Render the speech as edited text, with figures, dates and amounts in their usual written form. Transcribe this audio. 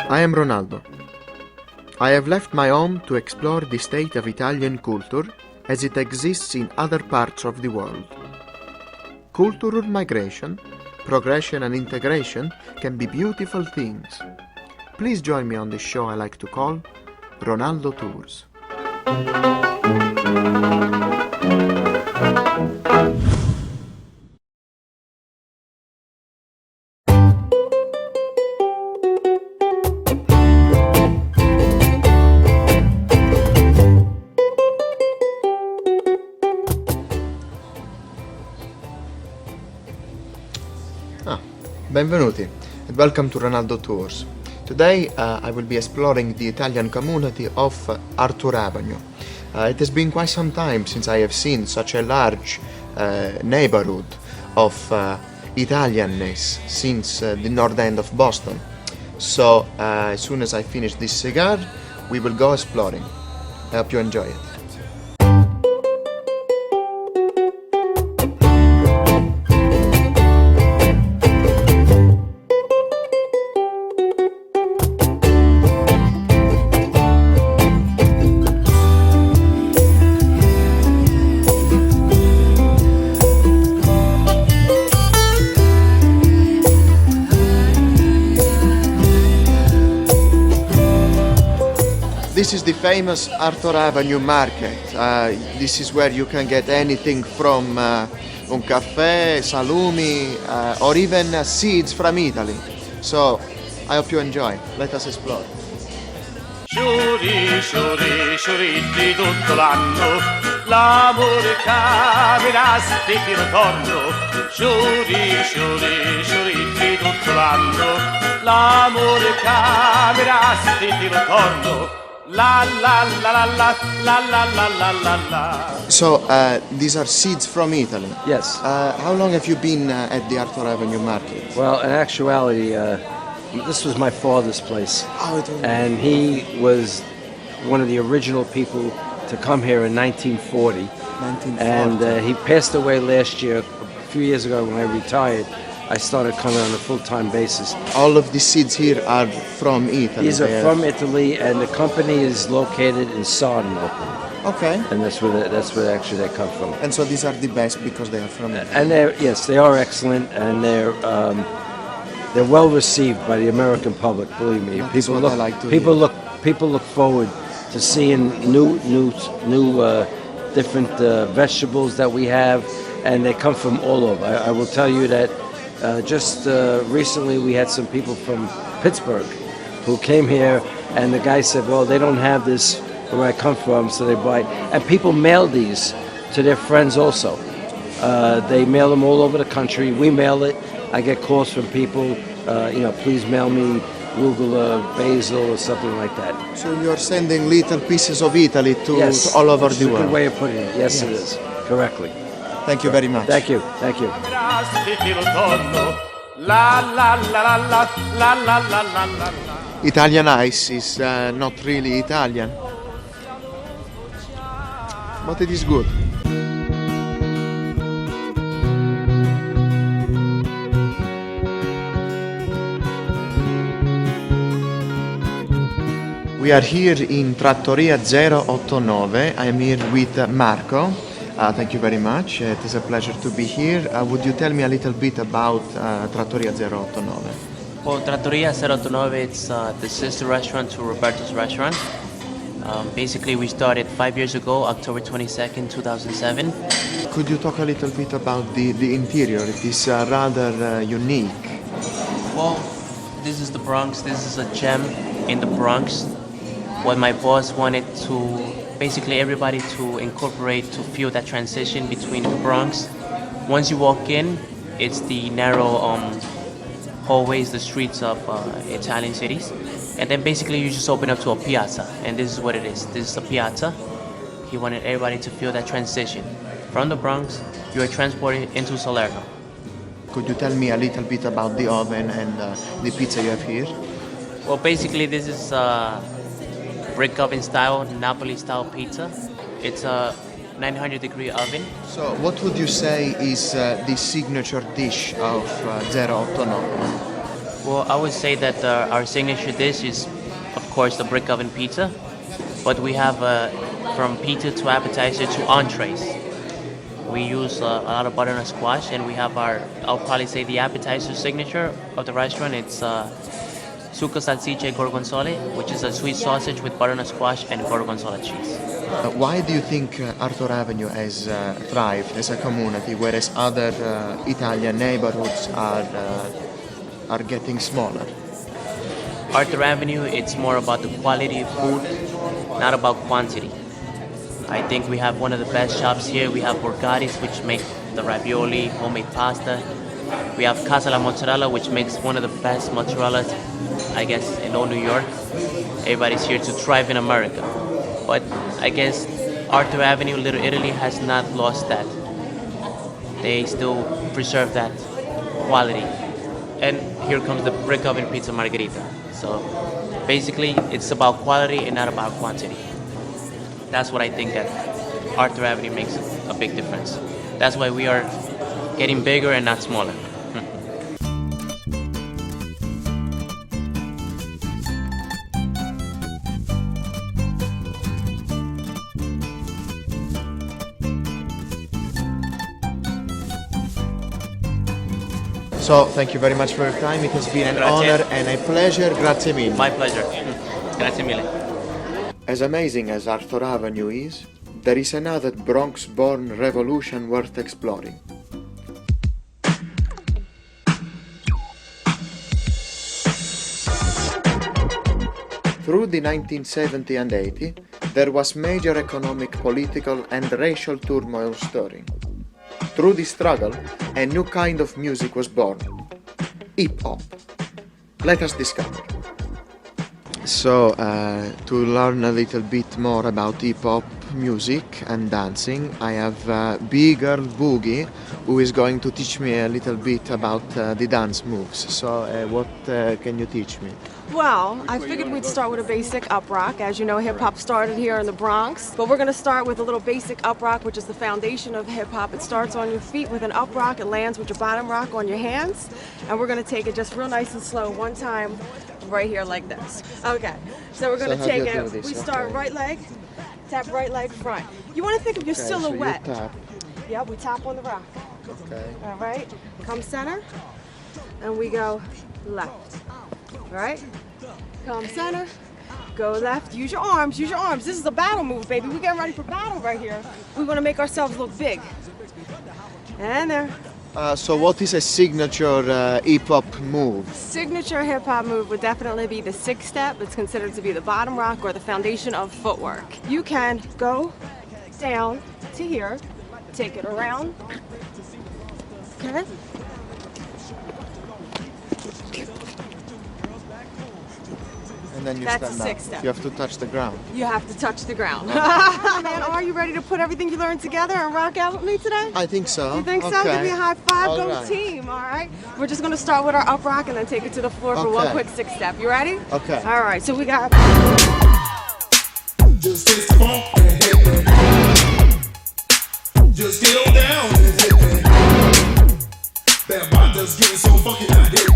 I am Ronaldo. I have left my home to explore the state of Italian culture as it exists in other parts of the world. Cultural migration, progression and integration can be beautiful things. Please join me on this show I like to call Ronaldo Tours. Benvenuti and welcome to Ronaldo Tours. Today I will be exploring the Italian community of Arthur Avenue. It has been quite some time since I have seen such a large neighborhood of Italianness since the north end of Boston. So as soon as I finish this cigar, we will go exploring. I hope you enjoy it. This is the famous Arthur Avenue market. This is where you can get anything from un caffè, salumi, or even seeds from Italy. So I hope you enjoy. Let us explore. Sciuri, sciuri, sciuritti tutto l'anno, l'amore capirà se ti ritorno. Sciuri, sciuri, sciuritti tutto l'anno, l'amore capirà se ti ritorno. La la la la la la la la la la. So these are seeds from Italy. Yes. How long have you been at the Arthur Avenue market? Well, in actuality, this was my father's place. Oh, it was. And he was one of the original people to come here in 1940. 1940. And he passed away last year. A few years ago when I retired, I started coming on a full-time basis. All of the seeds here are from Italy. These are from Italy, and the company is located in Sarno. Okay. And that's where actually they come from. And so these are the best because they are from Italy. And they are excellent, and they're well received by the American public. Believe me, people look forward to seeing new different vegetables that we have, and they come from all over. I will tell you that just recently we had some people from Pittsburgh who came here, and the guy said, well, they don't have this where I come from, so they buy. And people mail these to their friends also. They mail them all over the country. We mail it. I get calls from people, please mail me arugula, basil, or something like that. So you're sending little pieces of Italy to Yes, all over the it's a world. good way of putting it. Yes, it is. Correctly. Thank you very much. Thank you. Thank you. Italian ice is not really Italian, but it is good. We are here in Trattoria 089. I am here with Marco. Thank you very much. It is a pleasure to be here. Would you tell me a little bit about Trattoria 089? Well, Trattoria 089, it's the sister restaurant to Roberto's restaurant. Basically, we started 5 years ago, October 22nd, 2007. Could you talk a little bit about the interior? It is rather unique. Well, this is the Bronx. This is a gem in the Bronx. What my boss wanted to basically everybody to incorporate, to feel that transition between the Bronx. Once you walk in, it's the narrow hallways, the streets of Italian cities. And then basically you just open up to a piazza, and this is what it is. This is a piazza. He wanted everybody to feel that transition. From the Bronx, you are transported into Salerno. Could you tell me a little bit about the oven and the pizza you have here? Well, basically this is brick oven style, Napoli style pizza. It's a 900-degree oven. So what would you say is the signature dish of 089? Well, I would say that our signature dish is, of course, the brick oven pizza, but we have from pizza to appetizer to entrees. We use a lot of butternut squash, and we have I'll probably say the appetizer signature of the restaurant. It's succo salsiccia e gorgonzola, which is a sweet sausage with butternut squash and gorgonzola cheese. Why do you think Arthur Avenue has thrived as a community, whereas other Italian neighborhoods are getting smaller? Arthur Avenue, it's more about the quality of food, not about quantity. I think we have one of the best shops here. We have Borgati's, which make the ravioli, homemade pasta. We have Casa La Mozzarella, which makes one of the best mozzarellas, I guess, in all New York. Everybody's here to thrive in America. But I guess Arthur Avenue, Little Italy, has not lost that. They still preserve that quality. And here comes the brick oven pizza margherita. So basically, it's about quality and not about quantity. That's what I think that Arthur Avenue makes a big difference. That's why we are getting bigger and not smaller. So, thank you very much for your time. It has been an Grazie. honor and a pleasure. Grazie mille. My pleasure. Grazie mille. As amazing as Arthur Avenue is, there is another Bronx-born revolution worth exploring. Through the 1970 and 80, there was major economic, political and racial turmoil stirring. Through this struggle, a new kind of music was born, hip-hop. Let us discover. So, to learn a little bit more about hip-hop music and dancing, I have B-Girl Boogie, who is going to teach me a little bit about the dance moves. So, what can you teach me? Well, I figured we'd start with a basic up rock. As you know, hip-hop started here in the Bronx, but we're going to start with a little basic up rock, which is the foundation of hip-hop. It starts on your feet with an up rock, it lands with your bottom rock on your hands, and we're going to take it just real nice and slow one time right here like this. Okay, so we're going to take it, we start right leg, tap right leg front. You want to think of your silhouette. So you tap. Yep, we tap on the rock. Okay. All right, come center, and we go left. All right, come center, go left, use your arms, use your arms. This is a battle move, baby. We're getting ready for battle right here. We want to make ourselves look big. And there. So what is a signature hip-hop move? Signature hip-hop move would definitely be the six step. It's considered to be the bottom rock or the foundation of footwork. You can go down to here, take it around, okay? And then you That's stand a up. six step. You have to touch the ground. You have to touch the ground. And are you ready to put everything you learned together and rock out with me today? I think so. You think so? Okay. Give me a high five, All go right. team, all right? We're just gonna start with our up rock and then take it to the floor for one Okay. quick six step. You ready? Okay. All right, so we got Just taste the funk and hit me. Just get on down and hit me. That body just getting so funky out here.